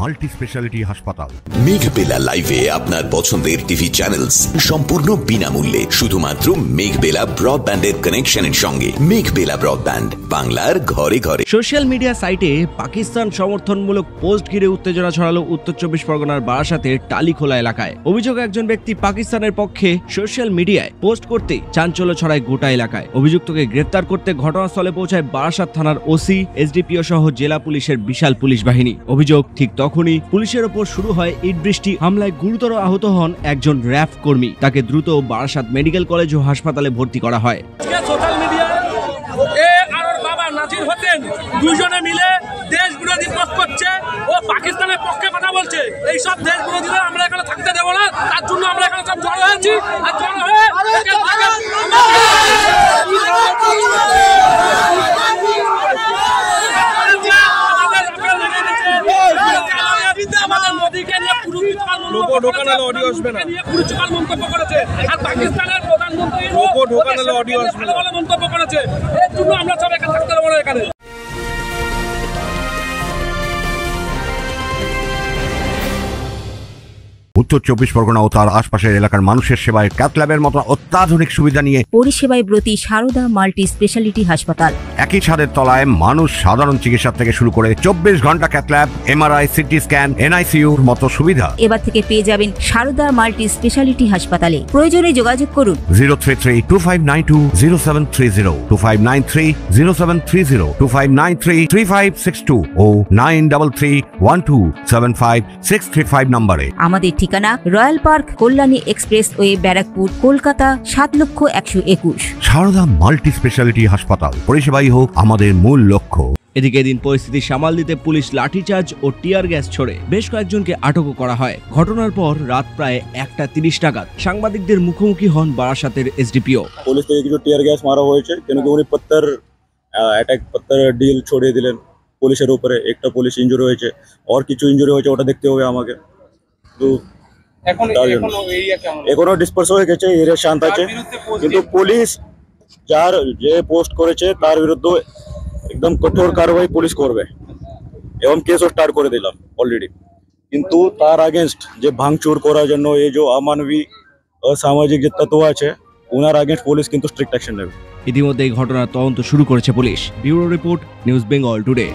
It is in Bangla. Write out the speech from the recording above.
মাল্টি স্পেশালিটি হাসপাতাল। মেঘবেলা লাইভে আপনার পছন্দের টিভি চ্যানেলস সম্পূর্ণ বিনামূল্যে শুধুমাত্র মেঘবেলা ব্রডব্যান্ডের কানেকশনের সঙ্গে। মেঘবেলা ব্রডব্যান্ড, বাংলার ঘরে ঘরে। সোশ্যাল মিডিয়া সাইটে পাকিস্তান সমর্থনমূলক পোস্ট ঘিরে উত্তেজনা ছড়ালো উত্তর চব্বিশ পরগনার বারাসাতের টালিখোলা এলাকায়। অভিযোগ, একজন ব্যক্তি পাকিস্তানের পক্ষে সোশ্যাল মিডিয়ায় পোস্ট করতে চাঞ্চল্য ছড়ায় গোটা এলাকায়। অভিযুক্তকে গ্রেফতার করতে ঘটনাস্থলে পৌঁছায় বারাসাত থানার ওসি, এসডিপিও সহ জেলা পুলিশের বিশাল পুলিশ বাহিনী। অভিযোগ, ঠিক তখনই পুলিশের ওপর শুরু হয় ইট বৃষ্টি। হামলায় গুরুতর আহত হন একজন র্যাব কর্মী। তাকে দ্রুত বারাসাত মেডিকেল কলেজ ও হাসপাতালে ভর্তি করা হয়। সোশ্যাল মিডিয়ায় আর ওর বাবা নাজির হোসেন দুজনে মিলে দেশ বিরোধী পোস্ট করছে ও পাকিস্তানের পক্ষে কথা বলছে। এইসব দেশ বিরোধীরা আমরা এখানে থাকতে দেবো না, তার জন্য আমরা এখানে সব জড়ো হয়েছি। আর জড়ো হয়ে আমাদের মোদীকে নিয়ে কুরুচিকর মন্তব্য করেছে, আর পাকিস্তানের প্রধানমন্ত্রী ভালো মন্তব্য করেছে। এর জন্য আমরা সব এখানে থাকতে দেবো না এখানে। উত্তর চব্বিশ পরগনা ও তার আশপাশের এলাকার মানুষের সেবায় ক্যাথ ল্যাবের মতো অত্যাধুনিক সুবিধা নিয়ে পরিষেবায় ব্রতী সারদা মাল্টি স্পেশালিটি হাসপাতাল। একই ছাদের তলায় মানুষ সাধারণ চিকিৎসা থেকে শুরু করে 24 ঘন্টা cath lab, MRI, CT scan, এনআইসিইউর মতো সুবিধা এবার থেকে পেয়ে যাবেন সারদা মাল্টি স্পেশালিটি হাসপাতালে। প্রয়োজনে যোগাযোগ করুন 033-2592-0730, 2593-0730, 2593-3562 ও 9331275635 নম্বরে। আমাদের ঠিকানা Royal Park, Kalyani expressway, Barrackpore, Kolkata ৭,১২১। সারদা মাল্টি স্পেশালিটি হাসপাতাল, পরিষেবাই হোক আমাদের মূল লক্ষ্য। এদিকে এদিন পরিস্থিতি সামাল দিতে পুলিশ লাঠিচার্জ ও টিয়ার গ্যাস ছোড়ে বেশ কয়েকজনকে আটকও করা হয়। ঘটনার পর রাত প্রায় 1:30 নাগাদ সাংবাদিকদের মুখোমুখি হন বারাসাতের এসডিপিও। পুলিশ থেকে কিছু টিয়ার গ্যাস মারা হয়েছে, কেন কি উনি পত্তর ডিল ছড়িয়ে দিলেন পুলিশের উপরে। একটা পুলিশ ইনজুরি হয়েছে, আর কিছু ইনজুরি হয়েছে, ওটা দেখতে হবে আমাকে। এখনো ডিসপার্স হয়ে গেছে, এরিয়া শান্ত আছে, কিন্তু পুলিশ যার যে পোস্ট করেছে তার বিরুদ্ধে একদম কঠোর কার্যবাহী পুলিশ করবে এবং কেসও স্টার্ট করে দিলাম অলরেডি। কিন্তু তার আগেনস্ট যে ভাঙচুর করার জন্য এই যে অমানবিক অসামাজিক যে তত্ত্ব আছে, ওনার আগেনস্ট পুলিশ কিন্তু স্ট্রিক্ট অ্যাকশন নেবে। ইতিমধ্যে এই ঘটনার তদন্ত শুরু করেছে police. Bureau report, news Bengal today.